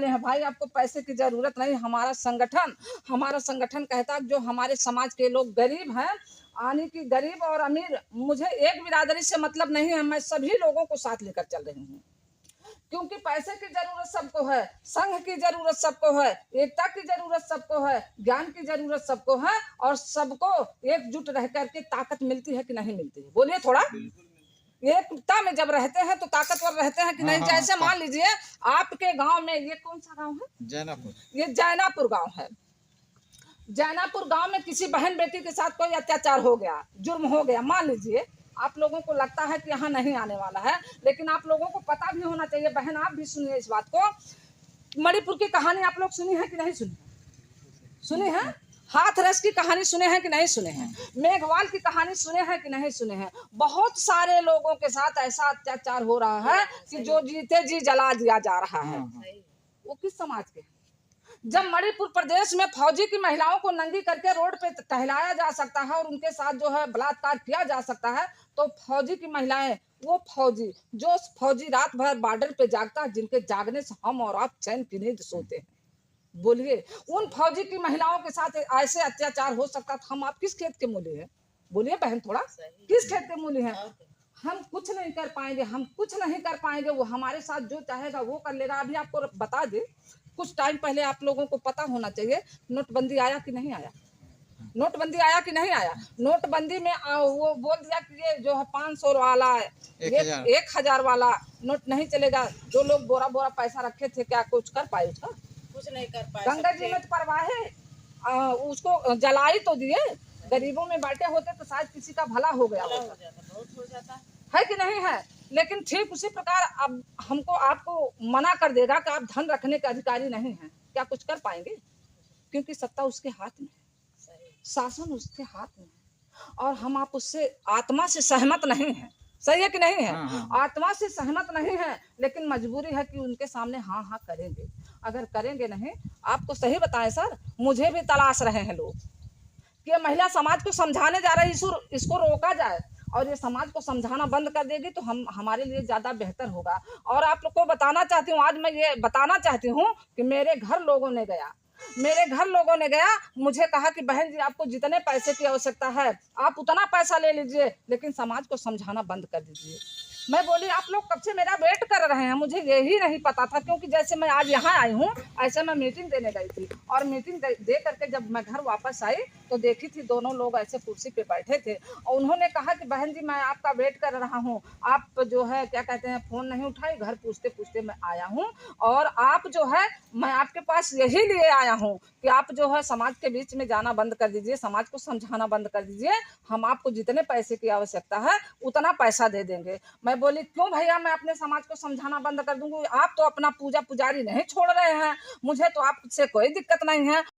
हैं भाई, आपको पैसे की जरूरत नहीं। हमारा संगठन कहता है जो हमारे समाज के लोग गरीब हैं, यानी कि गरीब और अमीर, मुझे एक बिरादरी से मतलब नहीं है। मैं सभी लोगों को साथ लेकर चल रही हूँ, क्योंकि पैसे की जरूरत सबको है, संघ की जरूरत सबको है, एकता की जरूरत सबको है, ज्ञान की जरूरत सबको है, और सबको एकजुट रह करके ताकत मिलती है कि नहीं मिलती है? बोलिए थोड़ा। एकता में जब रहते हैं तो ताकतवर रहते हैं कि नहीं? जैसे मान लीजिए आपके गांव में, ये कौन सा गांव है? जैनापुर। ये जैनापुर गांव है। जैनापुर गांव में किसी बहन बेटी के साथ कोई अत्याचार हो गया, जुर्म हो गया, मान लीजिए, आप लोगों को लगता है कि यहाँ नहीं आने वाला है, लेकिन आप लोगों को पता भी होना चाहिए। बहन आप भी सुनिए इस बात को। मणिपुर की कहानी आप लोग सुनी है कि नहीं सुनी? सुनी है? हाथरस की कहानी सुने हैं कि नहीं सुने हैं? मेघवाल की कहानी सुने हैं कि नहीं सुने हैं? बहुत सारे लोगों के साथ ऐसा अत्याचार हो रहा है कि जो जीते जी जला दिया जा रहा है। वो किस समाज के? जब मणिपुर प्रदेश में फौजी की महिलाओं को नंगी करके रोड पे टहलाया जा सकता है और उनके साथ जो है बलात्कार किया जा सकता है, तो फौजी की महिलाएं, वो फौजी रात भर बॉर्डर पे जागता है, जिनके जागने से हम और आप चैन की नींद सोते हैं। बोलिए, उन फौजी की महिलाओं के साथ ऐसे अत्याचार हो सकता था, हम आप किस खेत के मूल्य है? बोलिए बहन थोड़ा, किस खेत के मूल्य है? हम कुछ नहीं कर पाएंगे, हम कुछ नहीं कर पाएंगे। वो हमारे साथ जो चाहेगा वो कर लेगा। अभी आपको बता दे, कुछ टाइम पहले आप लोगों को पता होना चाहिए, नोटबंदी आया कि नहीं आया? नोटबंदी आया कि नहीं आया? नोटबंदी में वो बोल दिया कि ये जो है 500 वाला, ये 1000 वाला नोट नहीं चलेगा। जो लोग बोरा बोरा पैसा रखे थे, क्या कुछ कर पाए उसका? कुछ नहीं कर पाए। गंगा जी में तो परवाहे उसको जलाई तो दिए। गरीबों में बांटे होते तो शायद किसी का भला हो गया होता। बहुत हो जाता है कि नहीं है? लेकिन ठीक उसी प्रकार अब हमको आपको मना कर देगा कि आप धन रखने के अधिकारी नहीं हैं। क्या कुछ कर पाएंगे? क्योंकि सत्ता उसके हाथ में है, शासन उसके हाथ में है, और हम आप उससे आत्मा से सहमत नहीं है। सही है कि नहीं है? आत्मा से सहमत नहीं है, लेकिन मजबूरी है कि उनके सामने हाँ हाँ करेंगे। अगर करेंगे नहीं, आपको सही बताएं सर, मुझे भी तलाश रहे हैं लोग कि महिला समाज को समझाने जा रही, इसको रोका जाए, और ये समाज को समझाना बंद कर देगी तो हमारे लिए ज्यादा बेहतर होगा। और आप लोग को बताना चाहती हूँ, आज मैं ये बताना चाहती हूँ कि मेरे घर लोगों ने गया, मुझे कहा कि बहन जी आपको जितने पैसे की आवश्यकता है आप उतना पैसा ले लीजिए, लेकिन समाज को समझाना बंद कर दीजिए। मैं बोली आप लोग कब से मेरा वेट कर रहे हैं? मुझे यही नहीं पता था, क्योंकि जैसे मैं आज यहाँ आई हूँ, ऐसे मैं मीटिंग देने गई थी, और मीटिंग दे करके जब मैं घर वापस आई तो देखी थी दोनों लोग ऐसे कुर्सी पे बैठे थे, और उन्होंने कहा कि बहन जी मैं आपका वेट कर रहा हूँ, आप जो है क्या कहते हैं फोन नहीं उठाई, घर पूछते पूछते मैं आया हूँ, और आप जो है मैं आपके पास यही लिए आया हूँ कि आप जो है समाज के बीच में जाना बंद कर दीजिए, समाज को समझाना बंद कर दीजिए। हम आपको जितने पैसे की आवश्यकता है उतना पैसा दे देंगे। मैं बोली क्यों भैया मैं अपने समाज को समझाना बंद कर दूंगी? आप तो अपना पूजा पुजारी नहीं छोड़ रहे हैं, मुझे तो आपसे कोई दिक्कत नहीं है।